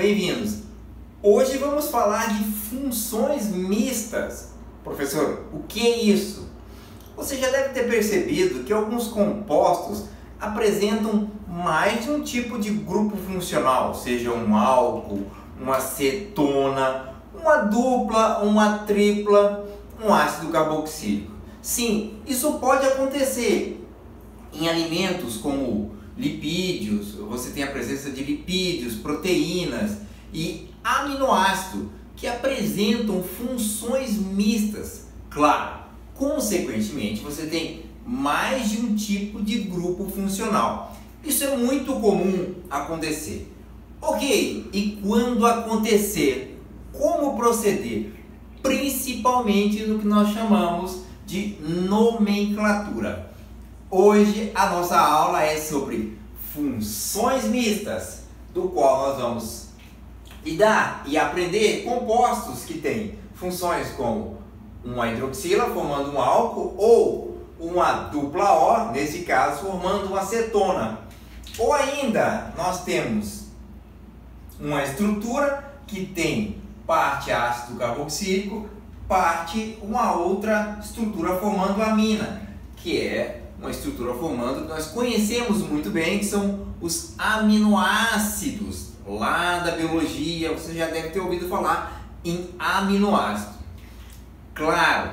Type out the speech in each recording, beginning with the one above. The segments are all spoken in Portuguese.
bem-vindos! Hoje vamos falar de funções mistas. Professor, o que é isso? Você já deve ter percebido que alguns compostos apresentam mais de um tipo de grupo funcional, seja um álcool, uma cetona, uma dupla, uma tripla, um ácido carboxílico. Sim, isso pode acontecer em alimentos como lipídios, você tem a presença de lipídios, proteínas e aminoácidos que apresentam funções mistas. Claro, consequentemente você tem mais de um tipo de grupo funcional. Isso é muito comum acontecer. Ok, e quando acontecer, como proceder? Principalmente no que nós chamamos de nomenclatura. Hoje a nossa aula é sobre funções mistas, do qual nós vamos lidar e aprender compostos que têm funções como uma hidroxila formando um álcool ou uma dupla O, nesse caso formando uma cetona. Ou ainda nós temos uma estrutura que tem parte ácido carboxílico, parte uma outra estrutura formando amina, que é uma estrutura formando que nós conhecemos muito bem, que são os aminoácidos. Lá da biologia, você já deve ter ouvido falar em aminoácido. Claro,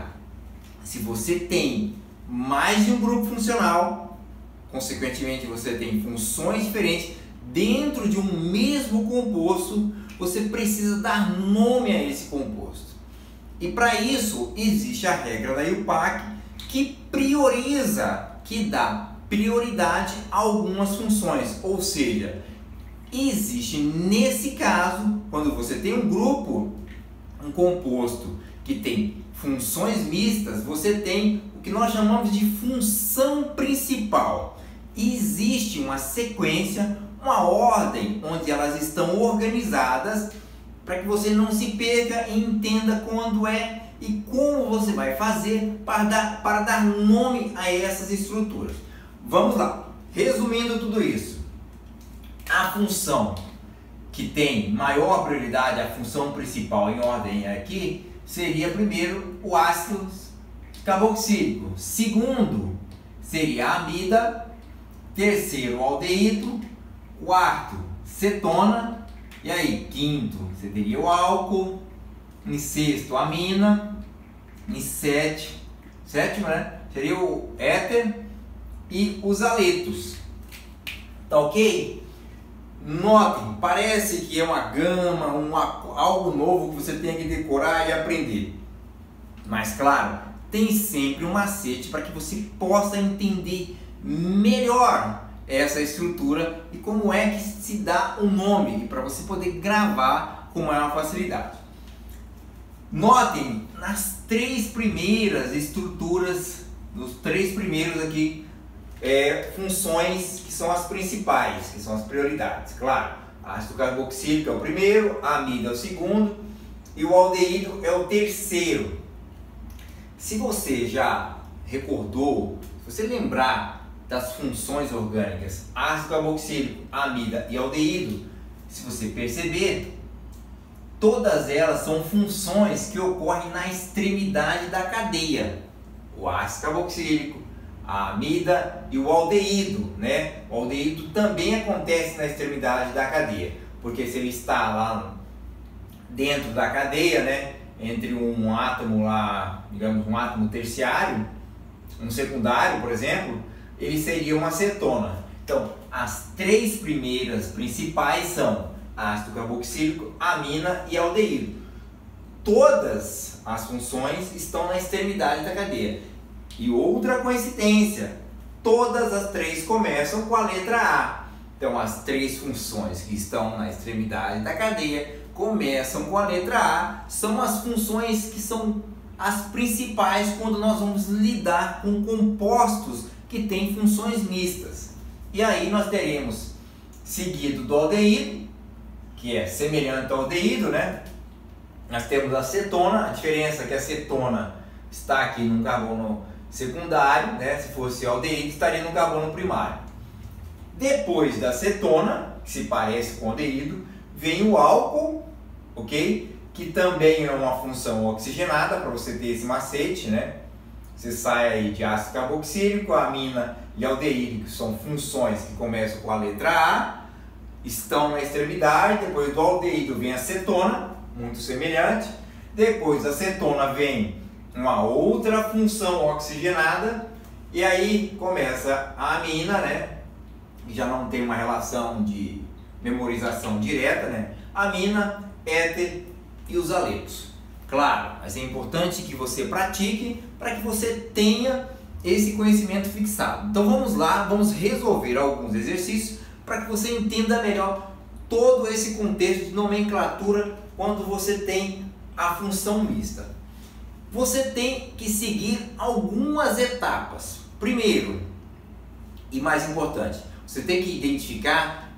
se você tem mais de um grupo funcional, consequentemente você tem funções diferentes dentro de um mesmo composto, você precisa dar nome a esse composto. E para isso existe a regra da IUPAC que prioriza, que dá prioridade a algumas funções, ou seja, existe nesse caso, quando você tem um grupo, um composto que tem funções mistas, você tem o que nós chamamos de função principal. Existe uma sequência, uma ordem onde elas estão organizadas para que você não se perca e entenda quando é e como você vai fazer para dar nome a essas estruturas. Vamos lá, resumindo tudo isso. A função que tem maior prioridade, a função principal em ordem aqui, seria primeiro o ácido carboxílico. Segundo seria a amida. Terceiro, o aldeído. Quarto, cetona. E aí, quinto, você teria o álcool. Em sexto, a amina. Em sétimo, né? Seria o éter e os aletos. Tá ok? Notem, parece que é uma gama, algo novo que você tem que decorar e aprender. Mas claro, tem sempre um macete para que você possa entender melhor essa estrutura e como é que se dá o nome, para você poder gravar com maior facilidade. Notem, nas três primeiras estruturas, nos três primeiros aqui, funções que são as principais, que são as prioridades. Claro, ácido carboxílico é o primeiro, a amida é o segundo e o aldeído é o terceiro. Se você já recordou, se você lembrar das funções orgânicas, ácido carboxílico, amida e aldeído, se você perceber, todas elas são funções que ocorrem na extremidade da cadeia. O ácido carboxílico, a amida e o aldeído, né? O aldeído também acontece na extremidade da cadeia, porque se ele está lá dentro da cadeia, né? Entre um átomo lá, digamos um átomo terciário, um secundário, por exemplo, ele seria uma cetona. Então, as três primeiras principais são ácido carboxílico, amina e aldeído. Todas as funções estão na extremidade da cadeia. E outra coincidência, todas as três começam com a letra A. Então as três funções que estão na extremidade da cadeia começam com a letra A, são as funções que são as principais quando nós vamos lidar com compostos que têm funções mistas. E aí nós teremos seguido do aldeído, que é semelhante ao aldeído, né? Nós temos a cetona, a diferença é que a cetona está aqui num carbono secundário, né? Se fosse aldeído, estaria no carbono primário. Depois da cetona, que se parece com aldeído, vem o álcool, ok? Que também é uma função oxigenada, para você ter esse macete, né? Você sai aí de ácido carboxílico, amina e aldeído, que são funções que começam com a letra A, estão na extremidade. Depois do aldeído vem a cetona, muito semelhante. Depois da cetona vem uma outra função oxigenada, e aí começa a amina, né? Já não tem uma relação de memorização direta, né? Amina, éter e os aletos. Claro, mas é importante que você pratique para que você tenha esse conhecimento fixado. Então vamos lá, vamos resolver alguns exercícios para que você entenda melhor todo esse contexto de nomenclatura quando você tem a função mista. Você tem que seguir algumas etapas. Primeiro, e mais importante, você tem que identificar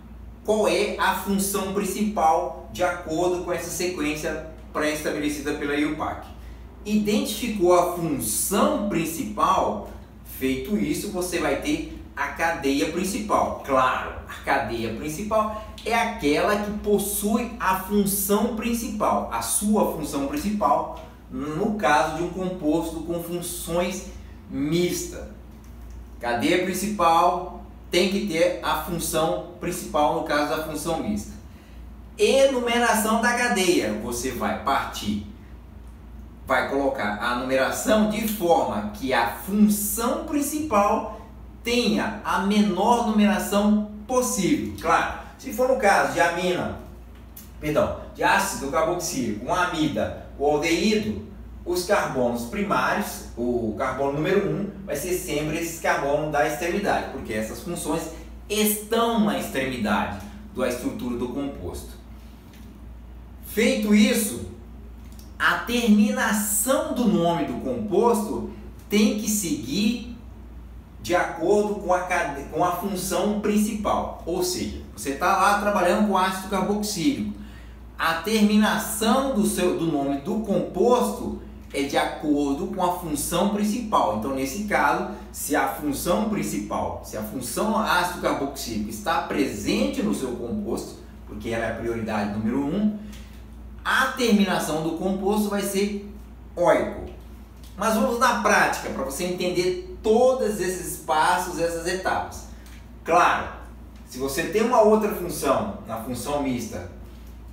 qual é a função principal de acordo com essa sequência pré-estabelecida pela IUPAC. Identificou a função principal, feito isso, você vai ter a cadeia principal. Claro, a cadeia principal é aquela que possui a função principal, a sua função principal, no caso de um composto com funções mistas. Cadeia principal tem que ter a função principal, no caso da função mista. Enumeração da cadeia, você vai partir, vai colocar a numeração de forma que a função principal tenha a menor numeração possível. Claro, se for no caso de de ácido carboxílico, uma amida, o aldeído, os carbonos primários, o carbono número 1 vai ser sempre esse carbono da extremidade, porque essas funções estão na extremidade da estrutura do composto. Feito isso, a terminação do nome do composto tem que seguir de acordo com a função principal. Ou seja, você está lá trabalhando com ácido carboxílico. A terminação do nome do composto é de acordo com a função principal. Então, nesse caso, se a função principal, se a função ácido carboxílico está presente no seu composto, porque ela é a prioridade número 1, a terminação do composto vai ser oico. Mas vamos na prática, para você entender todos esses passos, essas etapas. Claro, se você tem uma outra função, na função mista,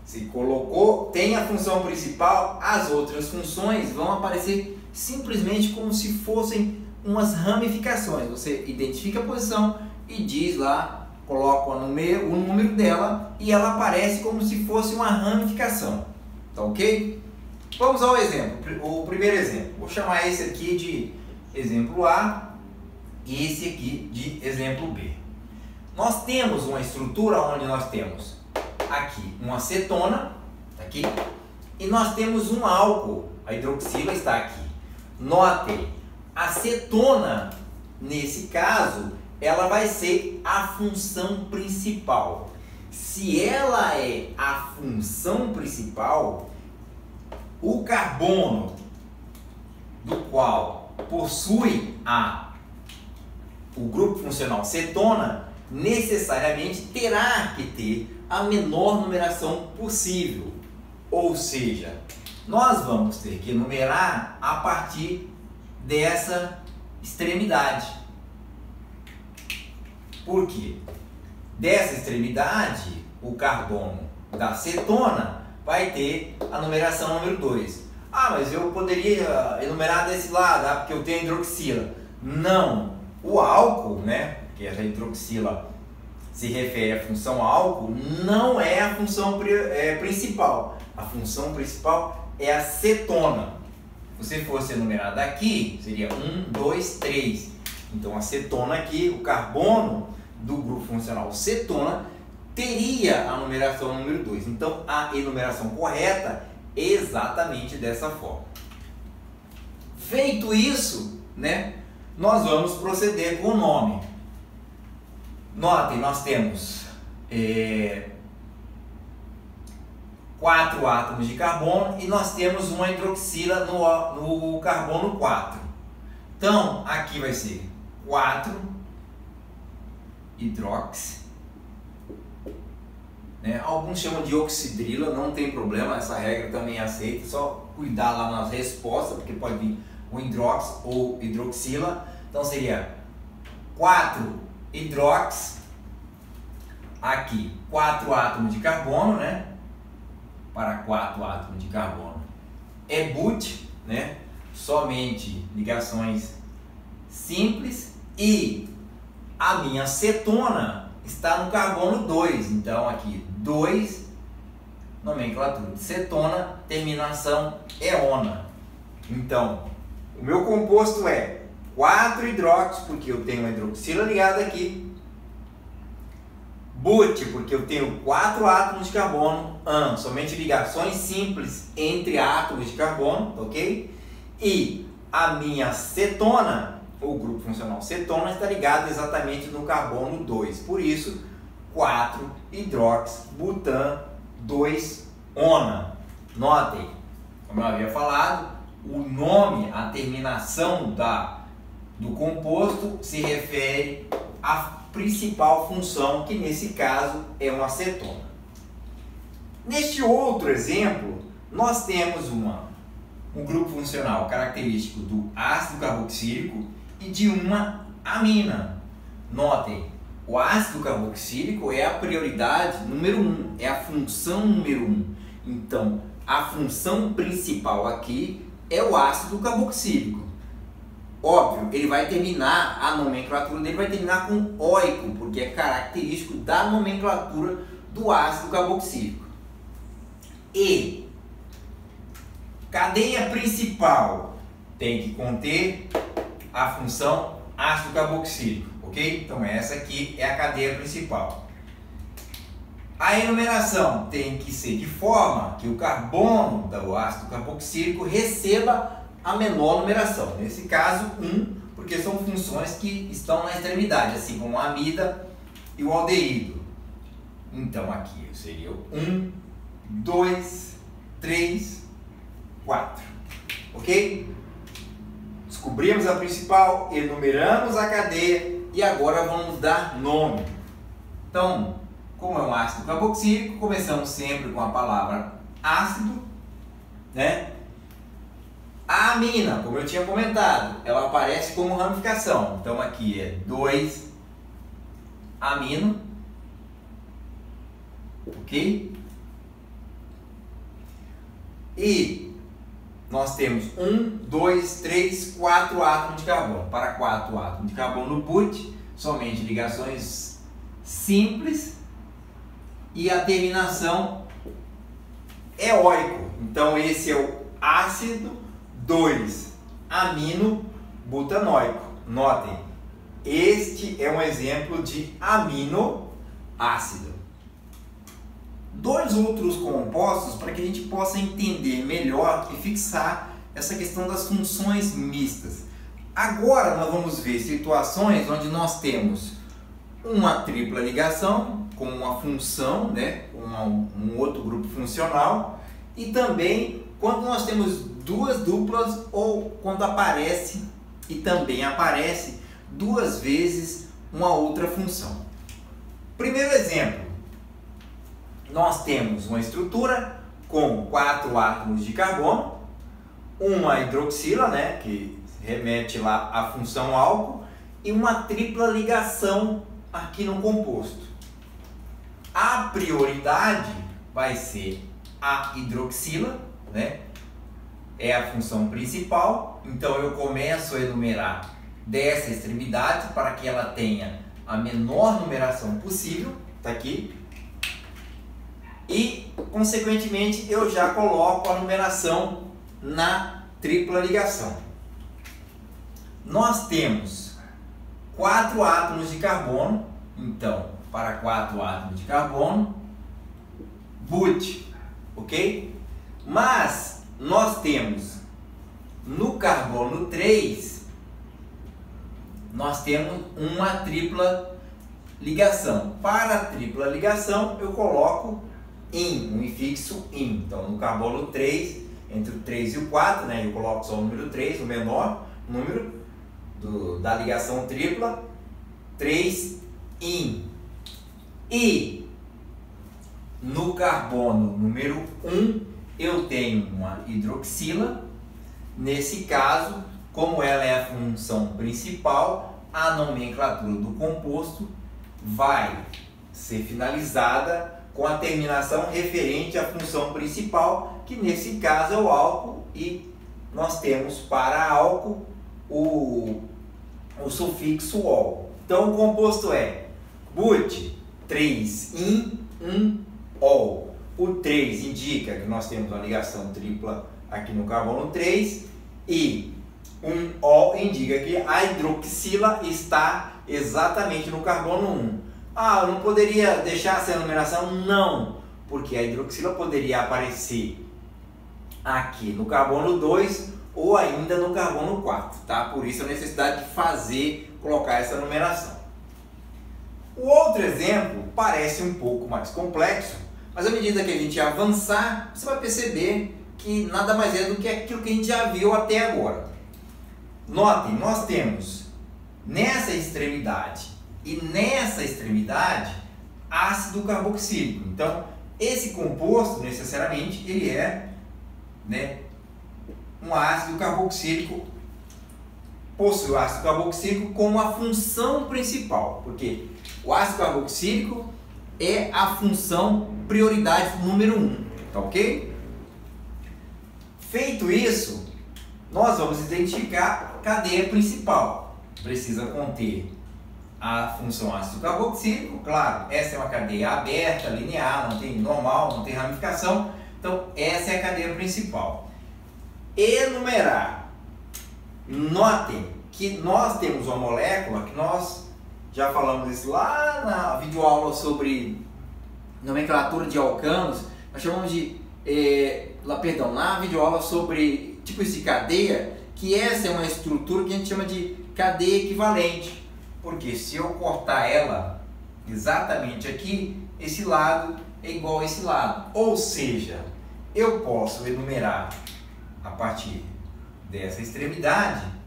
se colocou, tem a função principal, as outras funções vão aparecer simplesmente como se fossem umas ramificações. Você identifica a posição e diz lá, coloca o número dela e ela aparece como se fosse uma ramificação. Tá ok? Vamos ao exemplo, o primeiro exemplo. Vou chamar esse aqui de exemplo A e esse aqui de exemplo B. Nós temos uma estrutura onde nós temos aqui uma acetona, tá aqui, e nós temos um álcool, a hidroxila está aqui. Notem, a acetona, nesse caso, ela vai ser a função principal. Se ela é a função principal, o carbono do qual possui o grupo funcional cetona necessariamente terá que ter a menor numeração possível. Ou seja, nós vamos ter que numerar a partir dessa extremidade. Por quê? Dessa extremidade, o carbono da cetona vai ter a numeração número 2. Ah, mas eu poderia enumerar desse lado, porque eu tenho hidroxila. Não, o álcool, né, que a hidroxila se refere à função álcool, não é a função principal. A função principal é a cetona. Se você fosse enumerar daqui, seria 1, 2, 3. Então a cetona aqui, o carbono do grupo funcional cetona, teria a numeração número 2. Então a enumeração correta é exatamente dessa forma. Feito isso, né, nós vamos proceder com o nome. Notem, nós temos 4 átomos de carbono e nós temos uma hidroxila no carbono 4. Então, aqui vai ser 4 hidrox né? Alguns chamam de oxidrila, não tem problema, essa regra também é aceita, só cuidar lá nas respostas, porque pode vir o hidrox ou hidroxila. Então seria 4 hidrox, aqui 4 átomos de carbono, né? Para 4 átomos de carbono é but, né? Somente ligações simples, e a minha cetona está no carbono 2, então aqui 2, nomenclatura de cetona, terminação eona. Então o meu composto é 4 hidrox, porque eu tenho uma hidroxila ligada aqui, but, porque eu tenho 4 átomos de carbono, somente ligações simples entre átomos de carbono, ok? E a minha cetona, ou grupo funcional cetona, está ligado exatamente no carbono 2, por isso 4 hidrox butan 2 ona. Notem, como eu havia falado, o nome, a terminação do composto se refere à principal função, que nesse caso é uma cetona. Neste outro exemplo, nós temos um grupo funcional característico do ácido carboxílico e de uma amina. Notem, o ácido carboxílico é a prioridade número 1, é a função número 1. Então, a função principal aqui é o ácido carboxílico. Óbvio, ele vai terminar, a nomenclatura dele vai terminar com oico, porque é característico da nomenclatura do ácido carboxílico. E cadeia principal tem que conter a função ácido carboxílico, ok? Então essa aqui é a cadeia principal. A enumeração tem que ser de forma que o carbono do ácido carboxílico receba a menor numeração, nesse caso 1, porque são funções que estão na extremidade, assim como a amida e o aldeído. Então aqui seria o 1, 2, 3, 4, ok? Descobrimos a principal, enumeramos a cadeia e agora vamos dar nome. Então, como é um ácido carboxílico, começamos sempre com a palavra ácido, né? A amina, como eu tinha comentado, ela aparece como ramificação. Então aqui é 2-amino, ok? E nós temos 1, 2, 3, 4 átomos de carbono. Para 4 átomos de carbono no but, somente ligações simples e a terminação é oico. Então esse é o ácido 2-amino-butanoico. Notem, este é um exemplo de aminoácido. Dois outros compostos para que a gente possa entender melhor e fixar essa questão das funções mistas. Agora nós vamos ver situações onde nós temos uma tripla ligação com uma função, né, um outro grupo funcional, e também quando nós temos duas duplas ou quando aparece e também aparece duas vezes uma outra função. Primeiro exemplo, nós temos uma estrutura com 4 átomos de carbono, uma hidroxila, né, que remete lá à função álcool, e uma tripla ligação aqui no composto. A prioridade vai ser a hidroxila, né? É a função principal, então eu começo a enumerar dessa extremidade para que ela tenha a menor numeração possível, tá aqui, e consequentemente eu já coloco a numeração na tripla ligação. Nós temos 4 átomos de carbono, então para 4 átomos de carbono, but, ok? Mas nós temos no carbono 3, nós temos uma tripla ligação. Para a tripla ligação eu coloco in, um infixo in. Então no carbono 3, entre o 3 e o 4, né, eu coloco só o número 3, o menor número da ligação tripla, 3 in. E no carbono número 1 eu tenho uma hidroxila. Nesse caso, como ela é a função principal, a nomenclatura do composto vai ser finalizada com a terminação referente à função principal, que nesse caso é o álcool, e nós temos para álcool o sufixo -ol. Então o composto é but 3-in-1-ol. O 3 indica que nós temos uma ligação tripla aqui no carbono 3 e um ol indica que a hidroxila está exatamente no carbono 1. Ah, eu não poderia deixar essa numeração? Não, porque a hidroxila poderia aparecer aqui no carbono 2 ou ainda no carbono 4, tá? Por isso a necessidade de colocar essa numeração. O outro exemplo parece um pouco mais complexo, mas à medida que a gente avançar, você vai perceber que nada mais é do que aquilo que a gente já viu até agora. Notem, nós temos nessa extremidade e nessa extremidade ácido carboxílico. Então, esse composto, necessariamente, ele é, um ácido carboxílico, possui o ácido carboxílico como a função principal, porque o ácido carboxílico é a função prioridade número 1, tá ok? Feito isso, nós vamos identificar a cadeia principal. Precisa conter a função ácido carboxílico, claro, essa é uma cadeia aberta, linear, não tem normal, não tem ramificação, então essa é a cadeia principal. Enumerar. Notem que nós temos uma molécula que nós já falamos isso lá na videoaula sobre nomenclatura de alcanos, nós chamamos de, na videoaula sobre tipos de cadeia, que essa é uma estrutura que a gente chama de cadeia equivalente, porque se eu cortar ela exatamente aqui, esse lado é igual a esse lado, ou seja, eu posso enumerar a partir dessa extremidade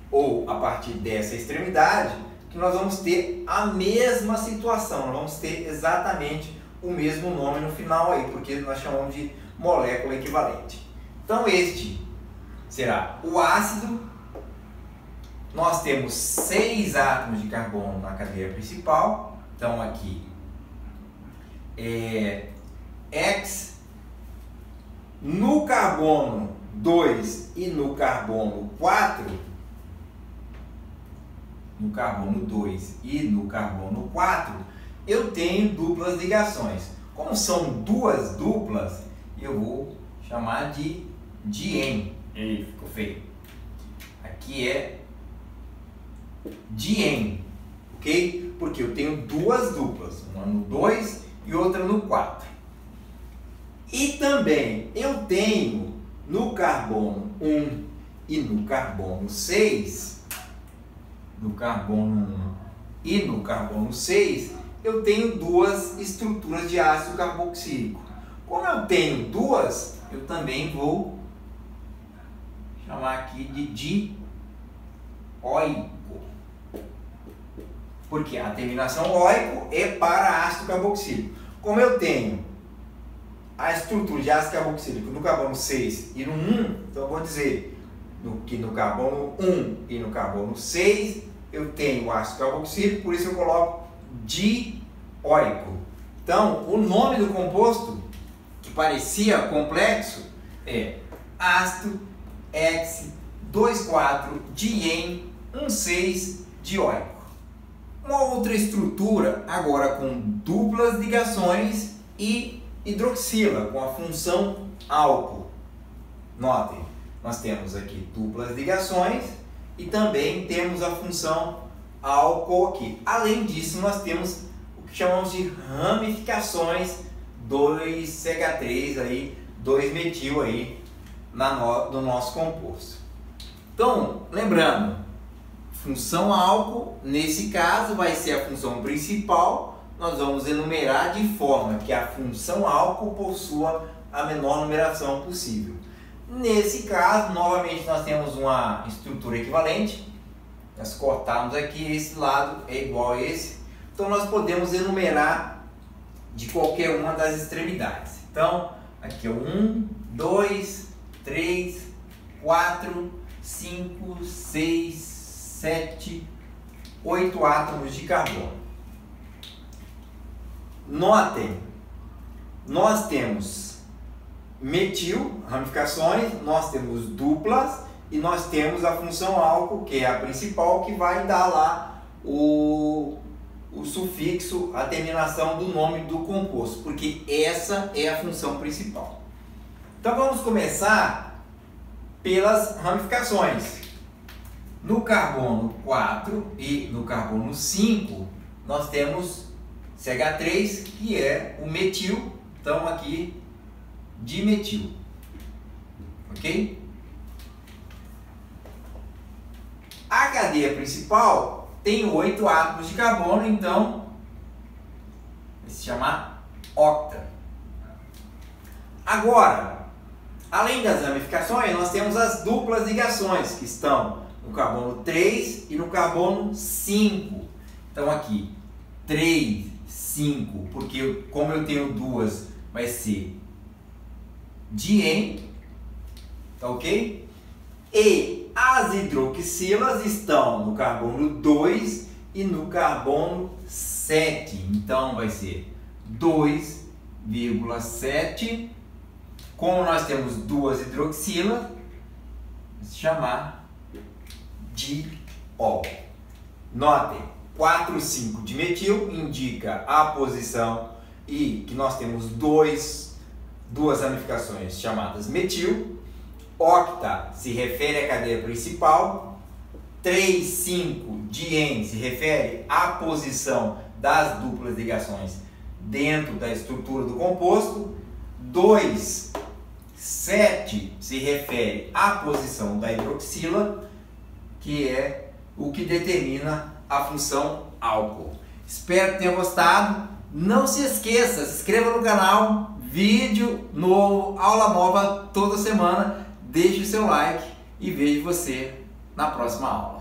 ou a partir dessa extremidade, que nós vamos ter a mesma situação, nós vamos ter exatamente o mesmo nome no final aí, porque nós chamamos de molécula equivalente. Então este será o ácido. Nós temos 6 átomos de carbono na cadeia principal, então aqui X. No carbono 2 e no carbono 4, no carbono 2 e no carbono 4, eu tenho duplas ligações. Como são duas duplas, eu vou chamar de dien. Ficou feio. Aqui é dien, ok? Porque eu tenho duas duplas, uma no 2 e outra no 4. E também eu tenho no carbono 1 e no carbono 6, no carbono 1 e no carbono 6, eu tenho duas estruturas de ácido carboxílico. Como eu tenho duas, eu também vou chamar aqui de dioico, porque a terminação oico é para ácido carboxílico. Como eu tenho a estrutura de ácido carboxílico no carbono 6 e no 1, então eu vou dizer que no carbono 1 e no carbono 6 eu tenho o ácido carboxílico, por isso eu coloco dioico. Então, o nome do composto, que parecia complexo, é ácido X2,4-dien-1,6 dioico. Uma outra estrutura agora com duplas ligações e hidroxila com a função álcool. Notem, nós temos aqui duplas ligações e também temos a função álcool aqui. Além disso, nós temos o que chamamos de ramificações 2CH3 aí, 2-metil aí do nosso composto. Então, lembrando, função álcool, nesse caso vai ser a função principal. Nós vamos enumerar de forma que a função álcool possua a menor numeração possível. Nesse caso, novamente, nós temos uma estrutura equivalente. Nós cortamos aqui, esse lado é igual a esse. então nós podemos enumerar de qualquer uma das extremidades. Então, aqui é 1, 2, 3, 4, 5, 6, 7, 8 átomos de carbono. Notem, nós temos metil, ramificações, nós temos duplas e nós temos a função álcool, que é a principal, que vai dar lá o sufixo, a terminação do nome do composto, porque essa é a função principal. Então vamos começar pelas ramificações. No carbono 4 e no carbono 5, nós temos CH3, que é o metil, então aqui dimetil, ok? A cadeia principal tem 8 átomos de carbono, então vai se chamar octa. Agora, além das ramificações, nós temos as duplas ligações, que estão no carbono 3 e no carbono 5. Então aqui 3, 5, porque como eu tenho duas, vai ser dien, tá ok? E as hidroxilas estão no carbono 2 e no carbono 7. Então vai ser 2,7. Como nós temos duas hidroxilas, vai se chamar diol. Notem, 4, 5 de metil indica a posição e que nós temos duas ramificações chamadas metil. Octa se refere à cadeia principal. 3, 5 dien se refere à posição das duplas ligações dentro da estrutura do composto. 2, 7 se refere à posição da hidroxila, que é o que determina a função álcool. Espero que tenha gostado. Não se esqueça, se inscreva no canal, vídeo novo, aula nova toda semana. Deixe o seu like e vejo você na próxima aula.